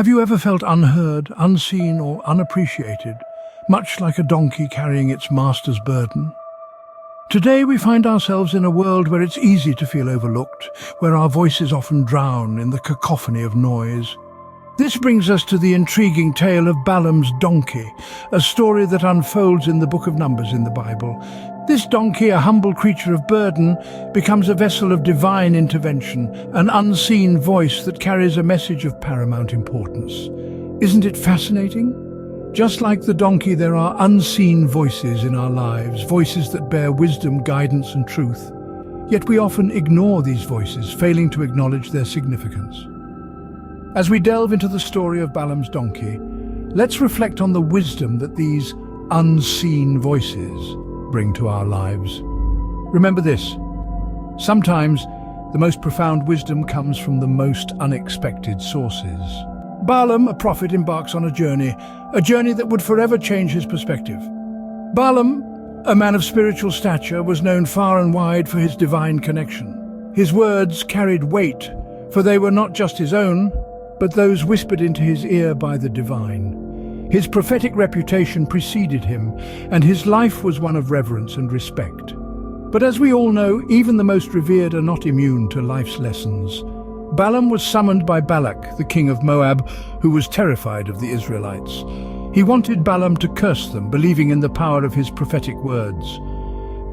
Have you ever felt unheard, unseen, or unappreciated, much like a donkey carrying its master's burden? Today we find ourselves in a world where it's easy to feel overlooked, where our voices often drown in the cacophony of noise. This brings us to the intriguing tale of Balaam's donkey, a story that unfolds in the book of Numbers in the Bible. This donkey, a humble creature of burden, becomes a vessel of divine intervention, an unseen voice that carries a message of paramount importance. Isn't it fascinating? Just like the donkey, there are unseen voices in our lives, voices that bear wisdom, guidance, and truth. Yet we often ignore these voices, failing to acknowledge their significance. As we delve into the story of Balaam's donkey, let's reflect on the wisdom that these unseen voices bring to our lives. Remember this: sometimes the most profound wisdom comes from the most unexpected sources. Balaam, a prophet, embarks on a journey that would forever change his perspective. Balaam, a man of spiritual stature, was known far and wide for his divine connection. His words carried weight, for they were not just his own, but those whispered into his ear by the divine. His prophetic reputation preceded him, and his life was one of reverence and respect. But as we all know, even the most revered are not immune to life's lessons. Balaam was summoned by Balak, the king of Moab, who was terrified of the Israelites. He wanted Balaam to curse them, believing in the power of his prophetic words.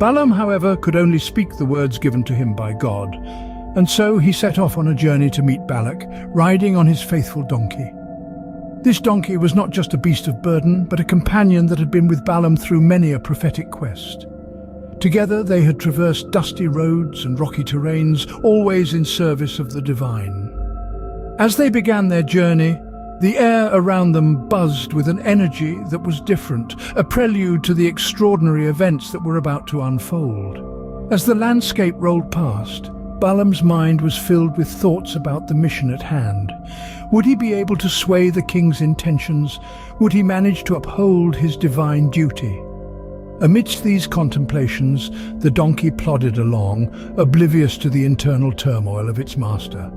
Balaam, however, could only speak the words given to him by God, and so he set off on a journey to meet Balak, riding on his faithful donkey. This donkey was not just a beast of burden, but a companion that had been with Balaam through many a prophetic quest. Together they had traversed dusty roads and rocky terrains, always in service of the divine. As they began their journey, the air around them buzzed with an energy that was different, a prelude to the extraordinary events that were about to unfold. As the landscape rolled past, Balaam's mind was filled with thoughts about the mission at hand. Would he be able to sway the king's intentions? Would he manage to uphold his divine duty? Amidst these contemplations, the donkey plodded along, oblivious to the internal turmoil of its master.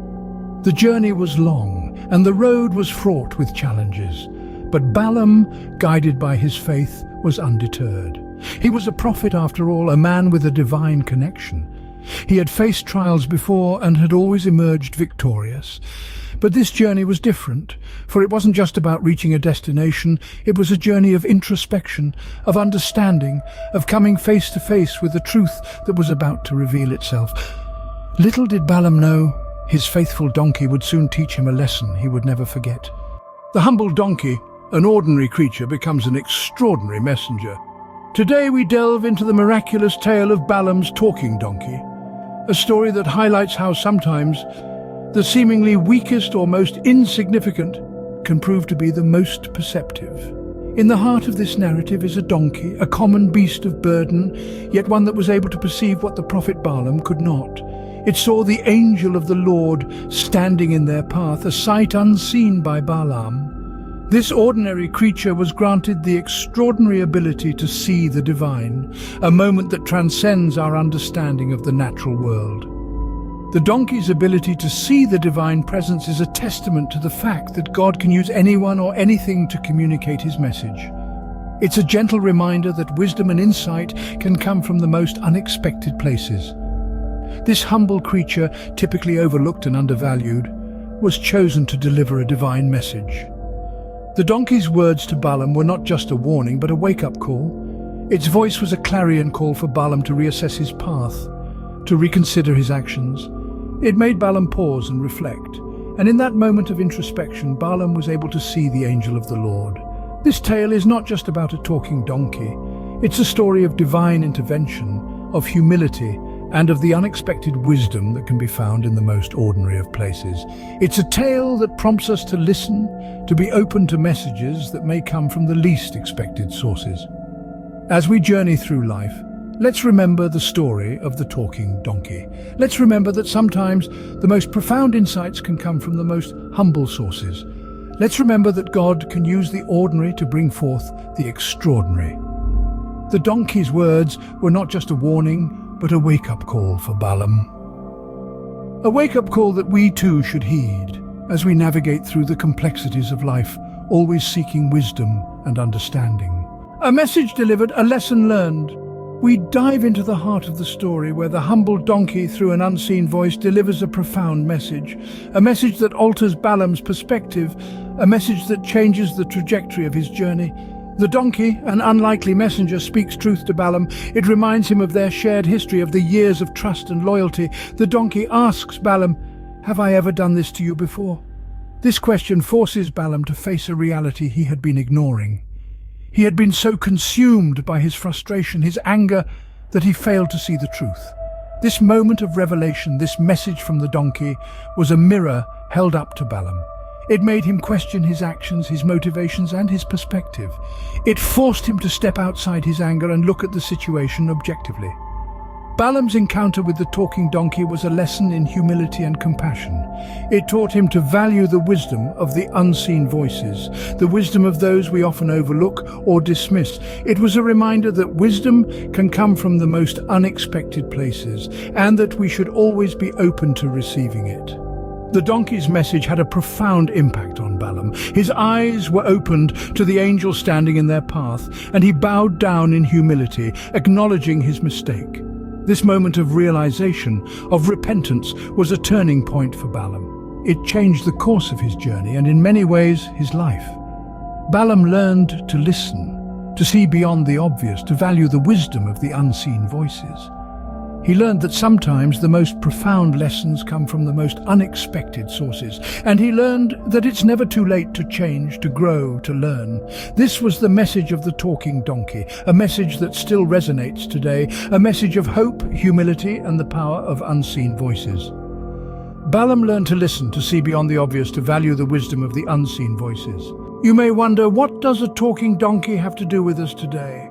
The journey was long, and the road was fraught with challenges. But Balaam, guided by his faith, was undeterred. He was a prophet after all, a man with a divine connection. He had faced trials before and had always emerged victorious. But this journey was different, for it wasn't just about reaching a destination, it was a journey of introspection, of understanding, of coming face to face with the truth that was about to reveal itself. Little did Balaam know, his faithful donkey would soon teach him a lesson he would never forget. The humble donkey, an ordinary creature, becomes an extraordinary messenger. Today we delve into the miraculous tale of Balaam's talking donkey, a story that highlights how sometimes the seemingly weakest or most insignificant can prove to be the most perceptive. In the heart of this narrative is a donkey, a common beast of burden, yet one that was able to perceive what the prophet Balaam could not. It saw the angel of the Lord standing in their path, a sight unseen by Balaam. This ordinary creature was granted the extraordinary ability to see the divine, a moment that transcends our understanding of the natural world. The donkey's ability to see the divine presence is a testament to the fact that God can use anyone or anything to communicate his message. It's a gentle reminder that wisdom and insight can come from the most unexpected places. This humble creature, typically overlooked and undervalued, was chosen to deliver a divine message. The donkey's words to Balaam were not just a warning, but a wake-up call. Its voice was a clarion call for Balaam to reassess his path, to reconsider his actions. It made Balaam pause and reflect, and in that moment of introspection, Balaam was able to see the angel of the Lord. This tale is not just about a talking donkey. It's a story of divine intervention, of humility, and of the unexpected wisdom that can be found in the most ordinary of places. It's a tale that prompts us to listen, to be open to messages that may come from the least expected sources. As we journey through life, let's remember the story of the talking donkey. Let's remember that sometimes the most profound insights can come from the most humble sources. Let's remember that God can use the ordinary to bring forth the extraordinary. The donkey's words were not just a warning, but a wake-up call for Balaam. A wake-up call that we too should heed. as we navigate through the complexities of life, always seeking wisdom and understanding. A message delivered, a lesson learned. We dive into the heart of the story where the humble donkey, through an unseen voice, delivers a profound message. A message that alters Balaam's perspective, a message that changes the trajectory of his journey. The donkey, an unlikely messenger, speaks truth to Balaam. It reminds him of their shared history, of the years of trust and loyalty. The donkey asks Balaam, "Have I ever done this to you before?" This question forces Balaam to face a reality he had been ignoring. He had been so consumed by his frustration, his anger, that he failed to see the truth. This moment of revelation, this message from the donkey, was a mirror held up to Balaam. It made him question his actions, his motivations, and his perspective. It forced him to step outside his anger and look at the situation objectively. Balaam's encounter with the talking donkey was a lesson in humility and compassion. It taught him to value the wisdom of the unseen voices, the wisdom of those we often overlook or dismiss. It was a reminder that wisdom can come from the most unexpected places, and that we should always be open to receiving it. The donkey's message had a profound impact on Balaam. His eyes were opened to the angel standing in their path, and he bowed down in humility, acknowledging his mistake. This moment of realization, of repentance, was a turning point for Balaam. It changed the course of his journey and, in many ways, his life. Balaam learned to listen, to see beyond the obvious, to value the wisdom of the unseen voices. He learned that sometimes the most profound lessons come from the most unexpected sources, and he learned that it's never too late to change, to grow, to learn. This was the message of the talking donkey, a message that still resonates today, a message of hope, humility, and the power of unseen voices. Balaam learned to listen, to see beyond the obvious, to value the wisdom of the unseen voices. You may wonder, what does a talking donkey have to do with us today?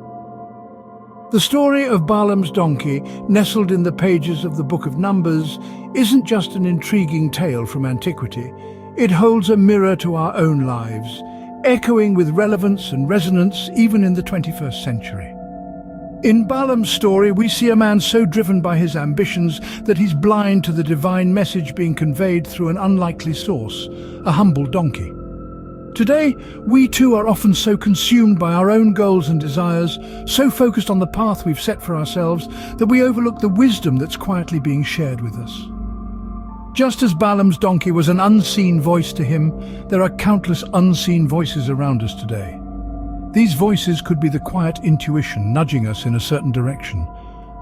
The story of Balaam's donkey, nestled in the pages of the Book of Numbers, isn't just an intriguing tale from antiquity. It holds a mirror to our own lives, echoing with relevance and resonance even in the 21st century. In Balaam's story, we see a man so driven by his ambitions that he's blind to the divine message being conveyed through an unlikely source, a humble donkey. Today, we too are often so consumed by our own goals and desires, so focused on the path we've set for ourselves, that we overlook the wisdom that's quietly being shared with us. Just as Balaam's donkey was an unseen voice to him, there are countless unseen voices around us today. These voices could be the quiet intuition nudging us in a certain direction,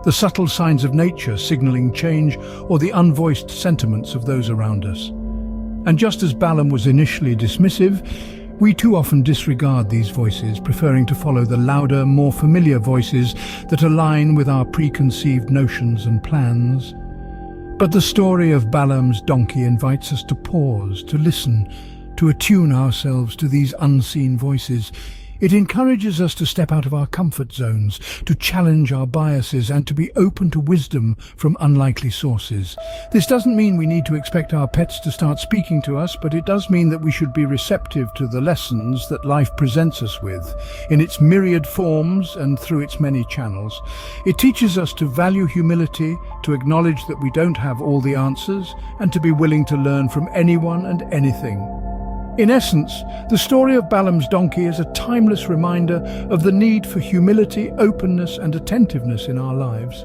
the subtle signs of nature signaling change, or the unvoiced sentiments of those around us. And just as Balaam was initially dismissive, we too often disregard these voices, preferring to follow the louder, more familiar voices that align with our preconceived notions and plans. But the story of Balaam's donkey invites us to pause, to listen, to attune ourselves to these unseen voices. It encourages us to step out of our comfort zones, to challenge our biases, and to be open to wisdom from unlikely sources. This doesn't mean we need to expect our pets to start speaking to us, but it does mean that we should be receptive to the lessons that life presents us with, in its myriad forms and through its many channels. It teaches us to value humility, to acknowledge that we don't have all the answers, and to be willing to learn from anyone and anything. In essence, the story of Balaam's donkey is a timeless reminder of the need for humility, openness, and attentiveness in our lives.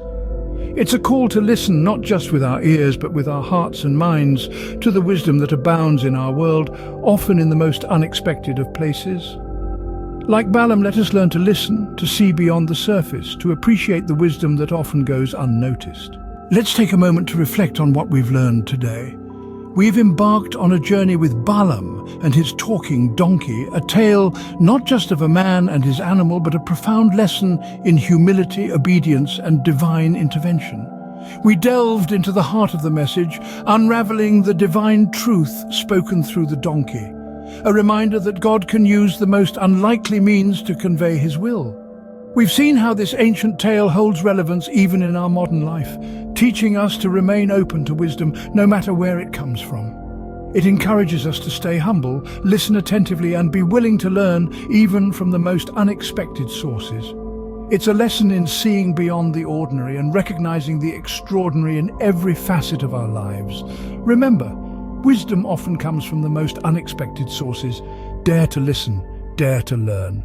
It's a call to listen not just with our ears but with our hearts and minds to the wisdom that abounds in our world, often in the most unexpected of places. Like Balaam, let us learn to listen, to see beyond the surface, to appreciate the wisdom that often goes unnoticed. Let's take a moment to reflect on what we've learned today. We've embarked on a journey with Balaam and his talking donkey, a tale not just of a man and his animal, but a profound lesson in humility, obedience, and divine intervention. We delved into the heart of the message, unraveling the divine truth spoken through the donkey, a reminder that God can use the most unlikely means to convey his will. We've seen how this ancient tale holds relevance even in our modern life, teaching us to remain open to wisdom no matter where it comes from. It encourages us to stay humble, listen attentively, and be willing to learn even from the most unexpected sources. It's a lesson in seeing beyond the ordinary and recognizing the extraordinary in every facet of our lives. Remember, Wisdom often comes from the most unexpected sources. Dare to listen, dare to learn.